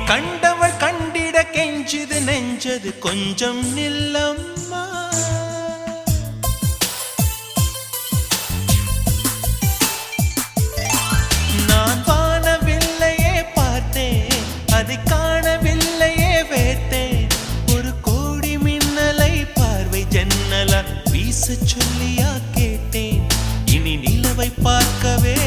கண்டவள் கண்டிட கெஞ்சுது நெஞ்சது கொஞ்சம் நில்லம்மா. நான் வானவில்லையே பார்த்தேன், அதை காணவில்லையே வேத்தேன். ஒரு கோடி மின்னலை பார்வை ஜன்னலா வீச சொல்லியா கேட்டேன். இனி நிலவை பார்க்கவே